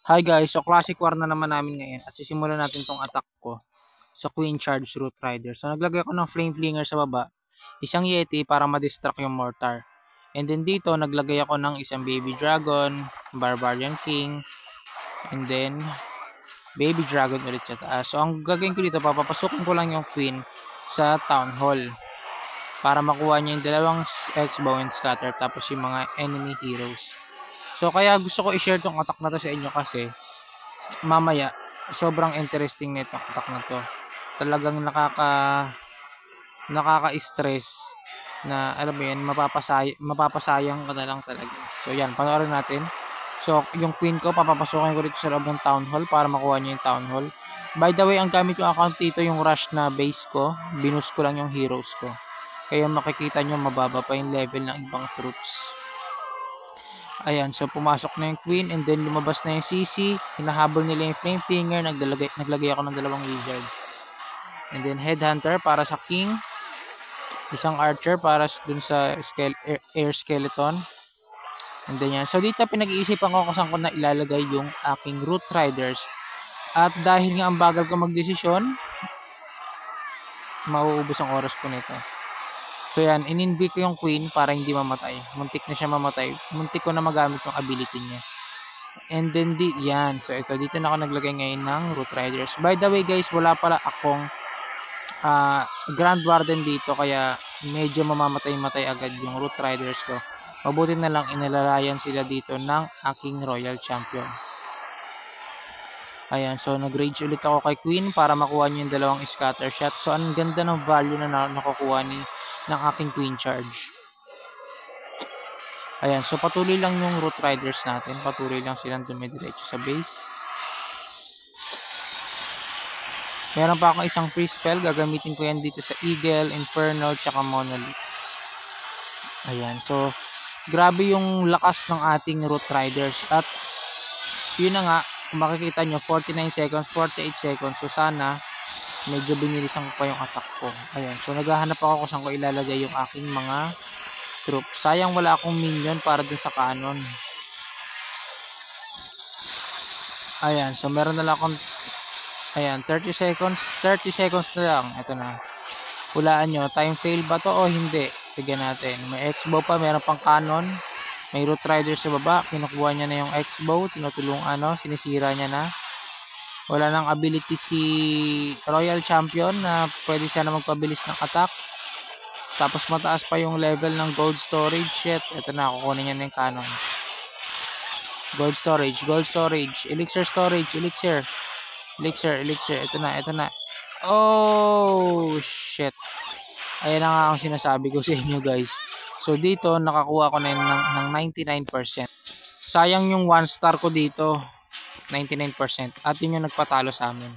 Hi guys, so classic war na naman namin ngayon at sisimulan natin tong attack ko sa Queen Charge Root Rider. So naglagay ako ng Flame Flinger sa baba, isang Yeti para ma-distract yung Mortar. And then dito naglagay ako ng isang Baby Dragon, Barbarian King, and then Baby Dragon ulit sa taas. So ang gagawin ko dito, papapasukin ko lang yung Queen sa Town Hall para makuha niya yung dalawang X-Bow and Scatter tapos yung mga enemy heroes. So kaya gusto ko i-share tong attack na to sa inyo kasi mamaya sobrang interesting nito attack na to. Talagang nakaka-stress na alam mo yan, mapapasayang ka na lang talaga. So yan, panoorin natin. So yung queen ko papapasukin ko dito sa loob ng town hall para makuha niya yung town hall. By the way, ang gamit yung account dito yung rush na base ko. Binus ko lang yung heroes ko. Kaya makikita nyo mababa pa yung level ng ibang troops. Ayan, so pumasok na yung queen and then lumabas na yung CC. Hinahabol nila yung Flame Flinger. Naglagay ako ng dalawang wizard. And then headhunter para sa king. Isang archer para dun sa air skeleton. And then yan. So dito pinag-iisipan ko kung saan ko na ilalagay yung aking root riders. At dahil nga ang bagal ko magdesisyon, mauubos ang oras ko nito. So yan, in-invoke ko yung queen para hindi mamatay. Muntik na siya mamatay. Muntik ko na magamit yung ability niya. And then yan. So ito, dito na ako naglagay ngayon ng root riders. By the way guys, wala pala akong Grand Warden dito. Kaya medyo mamamatay-matay agad yung root riders ko. Mabuti na lang inalalayan sila dito ng aking Royal Champion. Ayan, so nag-rage ulit ako kay queen para makuha niya yung dalawang scatter shot. So ang ganda ng value na nakukuha ng aking queen charge. Ayan, so patuloy lang yung root riders natin. Patuloy lang silang dumidiretso sa base. Meron pa akong isang free spell. Gagamitin ko yan dito sa Eagle, Inferno, tsaka Monolith. Ayan, so grabe yung lakas ng ating root riders. At yun na nga, kung makikita nyo, 49 seconds, 48 seconds. So sana medyo binilisan ko pa yung attack ko. Ayan. So naghahanap ako kung saan ko ilalagay yung aking mga troops. Sayang wala akong minion para dun sa cannon. Ayan. So meron na lang akong 30 seconds. 30 seconds na lang. Ito na. Hulaan nyo. Time fail ba to o hindi? Tignan natin. May X-bow pa. Meron pang cannon. May root rider sa baba. Kinukuha niya na yung X-bow. Sinisira niya na. Wala nang ability si Royal Champion na pwede siya na magpabilis ng attack. Tapos mataas pa yung level ng gold storage. Shit, ito na, kukunin niya na yung cannon. Gold storage, elixir storage, elixir. Ito na. Oh, shit. Ayan na nga ang sinasabi ko sa inyo guys. So dito, nakakuha ko na yun ng 99%. Sayang yung 1 star ko dito. 99% at yun yung nagpatalo sa amin.